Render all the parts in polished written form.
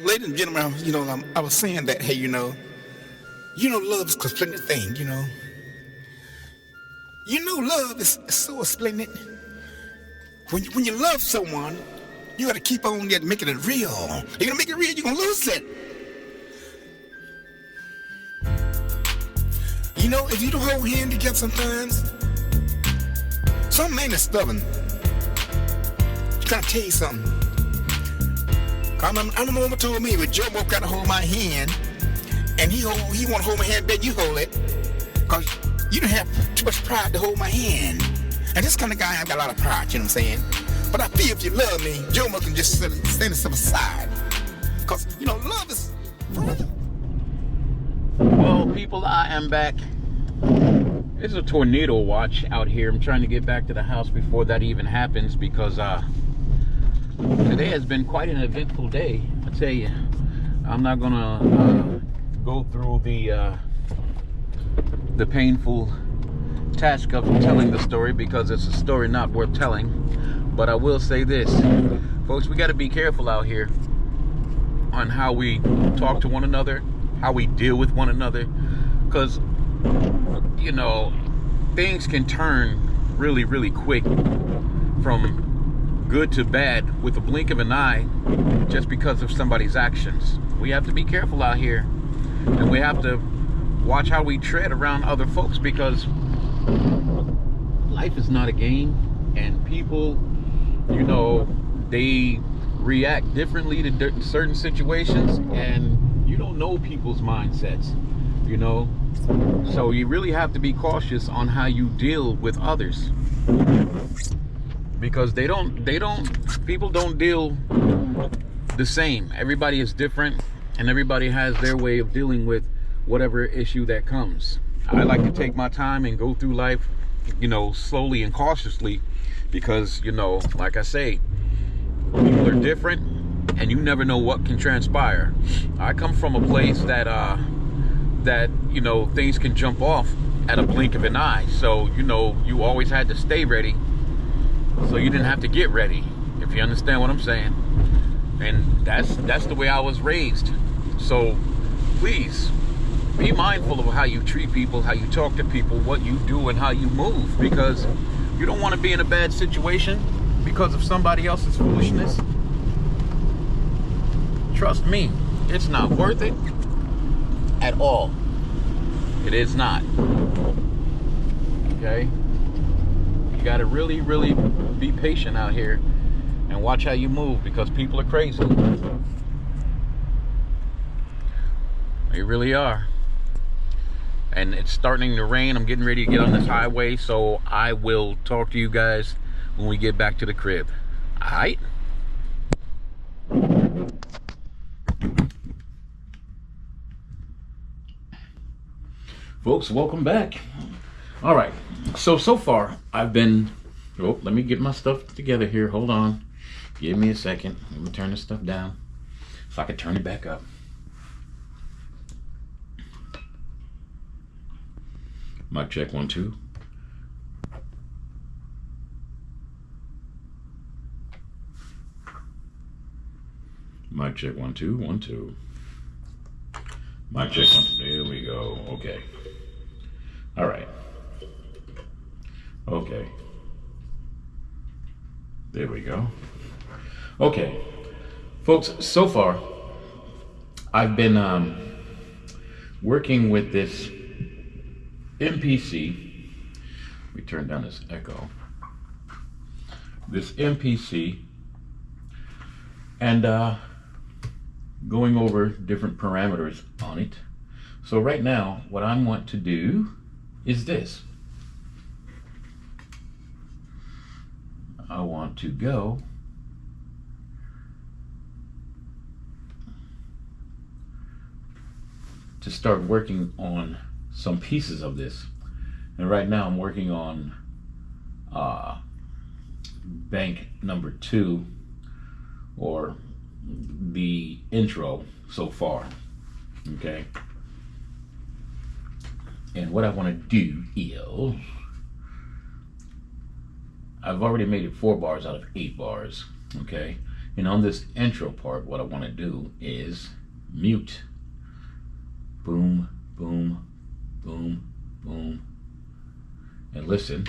ladies and gentlemen, I was saying that, hey, love is a splendid thing, love is so splendid. When you love someone, you gotta keep on making it real. You're gonna make it real, you're gonna lose it. If you don't hold hands together sometimes, some man is stubborn. Trying to tell you something. I don't know what told me, but Joe Moke gotta hold my hand, and he wanna hold my hand, bet you hold it, cause you don't have too much pride to hold my hand. And this kind of guy, I've got a lot of pride, you know what I'm saying? But I feel if you love me, Joe Moke can just stand himself aside, cause love is forever. Well, people, I am back. It's a tornado watch out here. I'm trying to get back to the house before that even happens because today has been quite an eventful day. I tell you, I'm not gonna go through the painful task of telling the story because it's a story not worth telling. But I will say this, folks, we got to be careful out here on how we talk to one another, how we deal with one another, because things can turn really, really quick from good to bad with a blink of an eye just because of somebody's actions. We have to be careful out here, and we have to watch how we tread around other folks because life is not a game, and people, they react differently to certain situations, and you don't know people's mindsets, so you really have to be cautious on how you deal with others, because people don't deal the same. Everybody is different, and everybody has their way of dealing with whatever issue that comes. I like to take my time and go through life, slowly and cautiously, because, like I say, people are different, and you never know what can transpire. I come from a place that things can jump off at a blink of an eye. So, you always had to stay ready, so you didn't have to get ready, if you understand what I'm saying. And that's the way I was raised. So please be mindful of how you treat people, how you talk to people, what you do, and how you move, because you don't want to be in a bad situation because of somebody else's foolishness. Trust me, it's not worth it at all. It is not. Okay? You got to really, really be patient out here and watch how you move, because people are crazy. They really are. And it's starting to rain. I'm getting ready to get on this highway, so I will talk to you guys when we get back to the crib. All right? Folks, welcome back. All right, so far I've been, let me get my stuff together here. Hold on, give me a second. Let me turn this stuff down so I can turn it back up. Mic check 1 2. Mic check 1 2 1 2. Mic check 1 2. There we go. Okay. All right. Okay. There we go. Okay. Folks, so far I've been working with this MPC. We turn down this echo. This MPC, and going over different parameters on it. So right now, what I want to do is this. I want to go to start working on some pieces of this. And right now I'm working on bank number 2, or the intro so far. Okay. And what I want to do is, I've already made it 4 bars out of 8 bars. Okay. And on this intro part, what I want to do is mute. Boom, boom, boom, boom. And listen.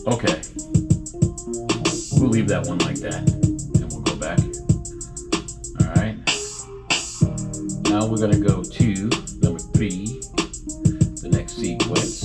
Okay, we'll leave that one like that, and we'll go back. All right, now we're gonna go to number 3, the next sequence.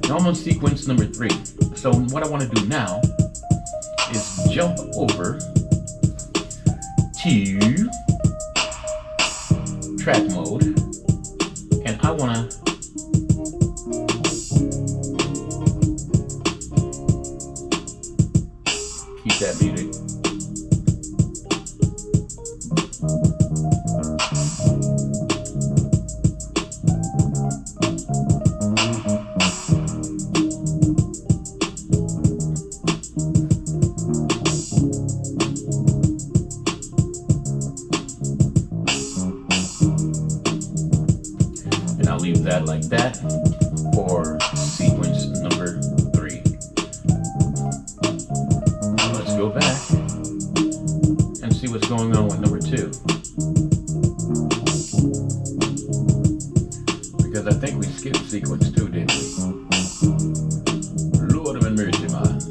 Now I'm on sequence number 3. So what I want to do now is jump over to track mode, and I want to keep that muted. I'll leave that like that for sequence number 3. Now let's go back and see what's going on with number 2. Because I think we skipped sequence 2, didn't we? Lord of mercy, man.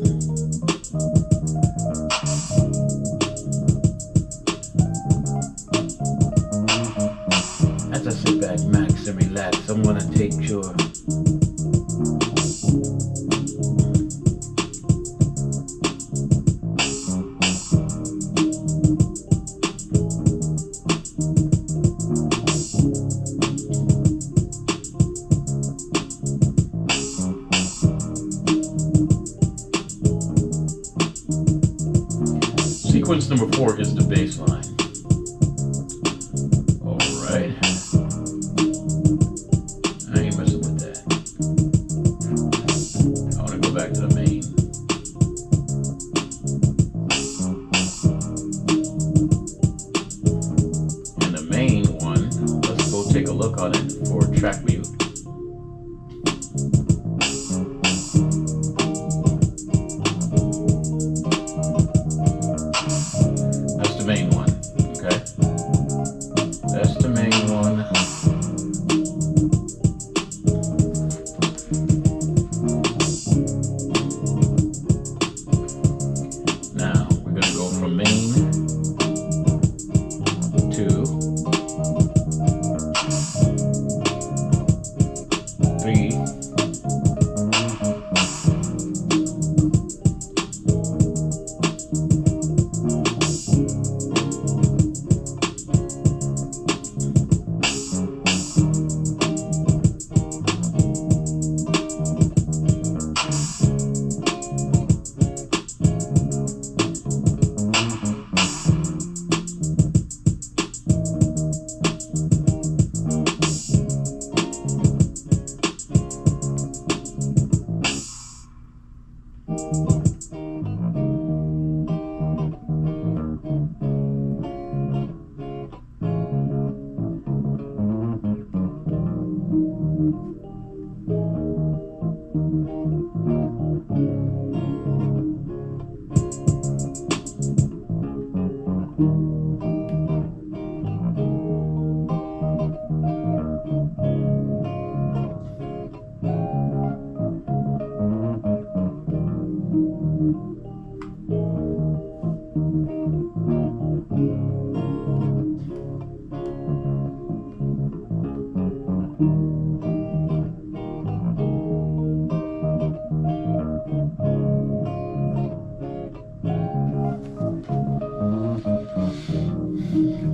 As I sit back, max, and relax, I'm gonna take your sequence number 4 is the bass line. All right. I ain't messing with that. I want to go back to the main. And the main one, let's go take a look on it for track mute. That's the main one, okay? That's the main one. Now we're gonna go from main to 3.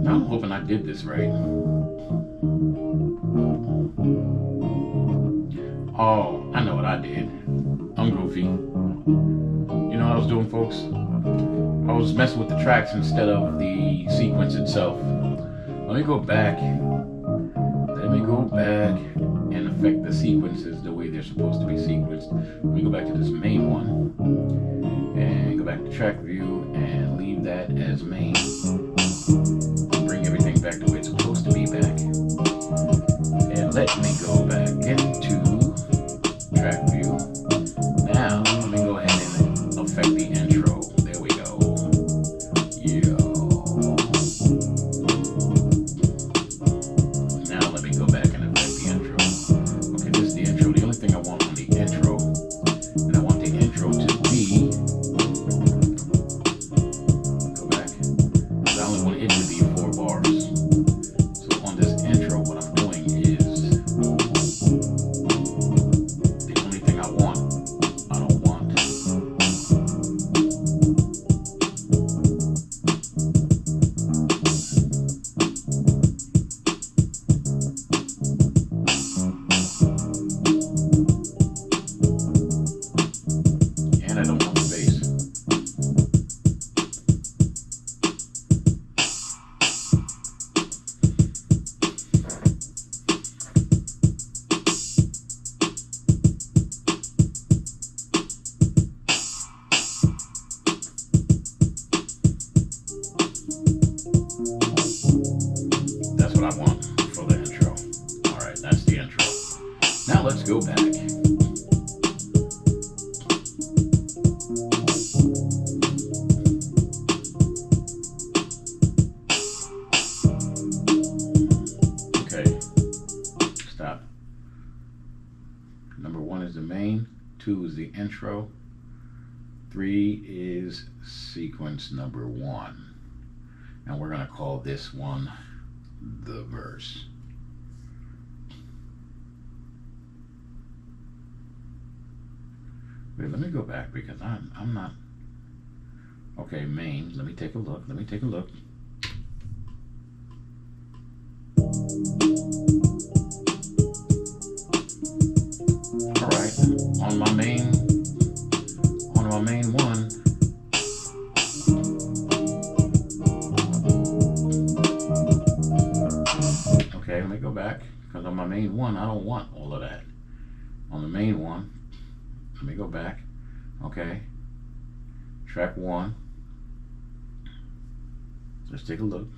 Now I'm hoping I did this right. Oh, I know what I did. I'm goofy. You know what I was doing, folks? I was messing with the tracks instead of the sequence itself. Let me go back. Let me go back and affect the sequences the way they're supposed to be sequenced. Let me go back to this main one and go back to track view and leave that as main. Bring everything back the way it's supposed to be back. And let me go back into track view. Now let me go ahead and affect the intro. There we go. Yeah. Now let me go back and affect the intro. Okay, this is the intro. The only thing I want on the intro, and I want the intro to be, go back, because I only want it to be 4 bars. So on this intro, what I'm doing is, the only thing I don't want. And I don't want the bass. That's what I want for the intro. Alright, that's the intro. Now let's go back. Okay, stop. Number 1 is the main, 2 is the intro, 3 is sequence number 1. And we're going to call this one the verse. Wait, let me go back because I'm not. Okay, main. Let me take a look. All right, on my main one. Okay, let me go back because on my main one, I don't want all of that. On the main one, let me go back. Okay, track 1. Let's take a look.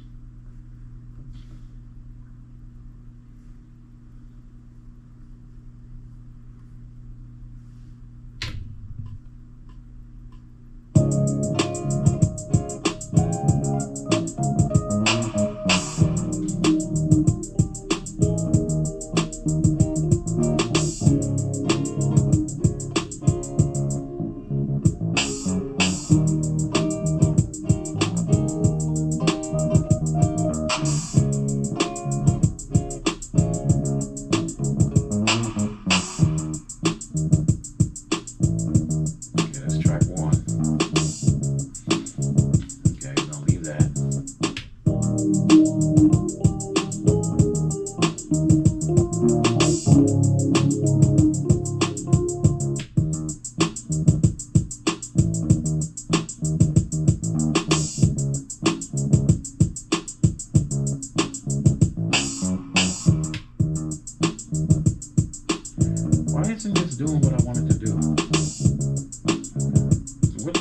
Doing what I wanted to do.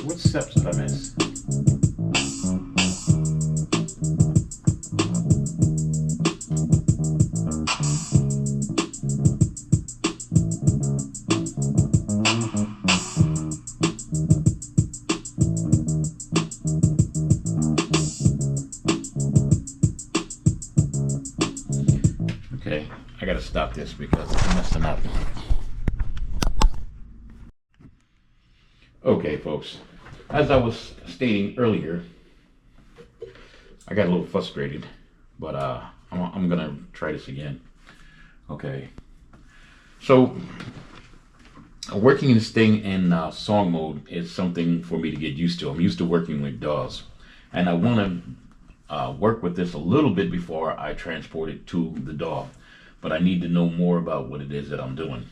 What steps did I miss? Okay, I gotta stop this because I'm messing up. Okay, folks, as I was stating earlier, I got a little frustrated, but I'm gonna try this again. Okay, so working this thing in song mode is something for me to get used to. I'm used to working with DAWs, and I want to work with this a little bit before I transport it to the DAW, but I need to know more about what it is that I'm doing.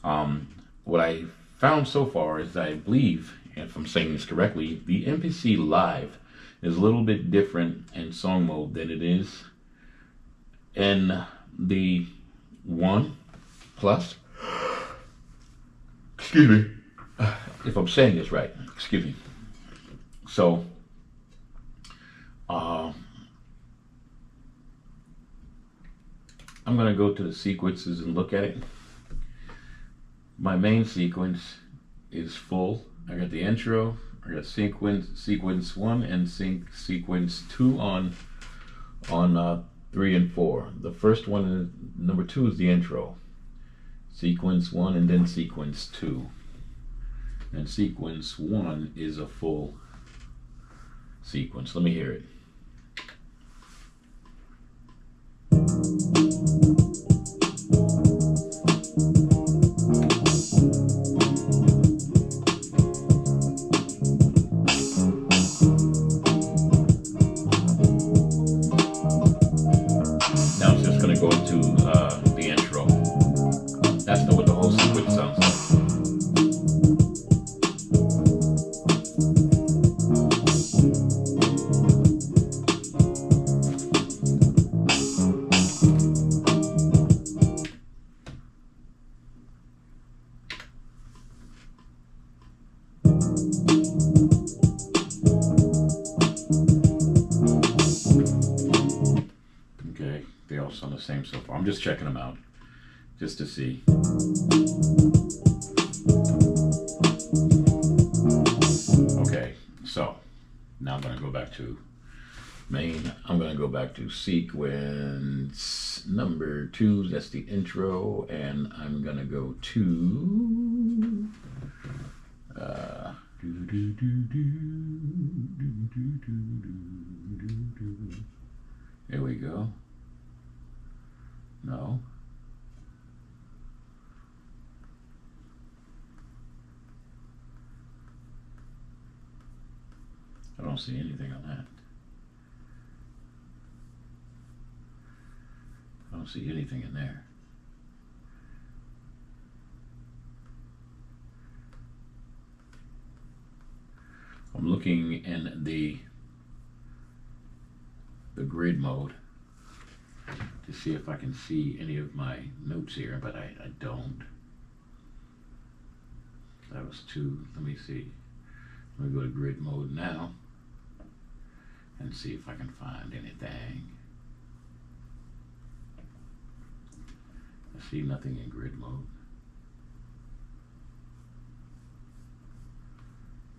What I found so far is, I believe, if I'm saying this correctly, the MPC Live is a little bit different in song mode than it is in the One Plus. Excuse me. If I'm saying this right, excuse me. So, I'm gonna go to the sequences and look at it. My main sequence is full. I got the intro, I got sequence 1 and sequence 2 on 3 and 4. The first one is, number 2 is the intro. Sequence 1 and then sequence 2. And sequence 1 is a full sequence. Let me hear it. Now it's just going to go into the intro. That's what the whole sequence sounds like. Okay, they all sound the same so far. I'm just checking them out, just to see. Okay, so now I'm going to go back to main. I'm going to go back to sequence number 2. That's the intro, and I'm going to go to here we go. No. I don't see anything on that. I don't see anything in there. I'm looking in the grid mode to see if I can see any of my notes here, but I don't. That was 2. Let me see. Let me go to grid mode now and see if I can find anything. I see nothing in grid mode.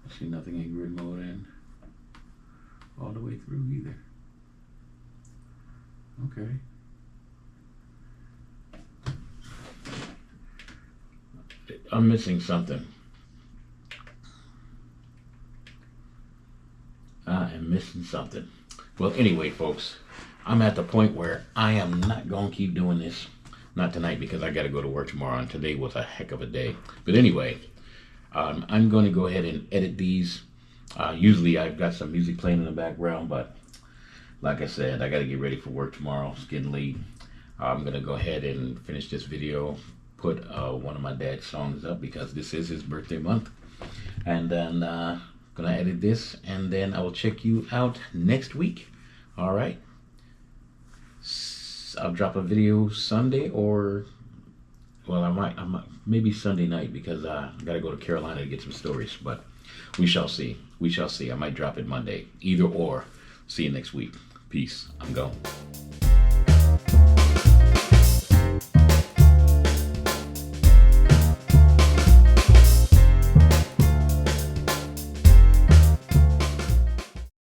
I see nothing in grid mode and all the way through either. Okay. I'm missing something. I am missing something. Well, anyway, folks, I'm at the point where I am not going to keep doing this. Not tonight, because I got to go to work tomorrow, and today was a heck of a day. But anyway, I'm going to go ahead and edit these. Usually I've got some music playing in the background, but like I said, I got to get ready for work tomorrow. It's getting late. I'm going to go ahead and finish this video, put one of my dad's songs up because this is his birthday month. And then going to edit this, and then I will check you out next week. All right. I'll drop a video Sunday, or, well, I might maybe Sunday night, because I got to go to Carolina to get some stories, but we shall see. We shall see. I might drop it Monday. Either or. See you next week. Peace. I'm gone.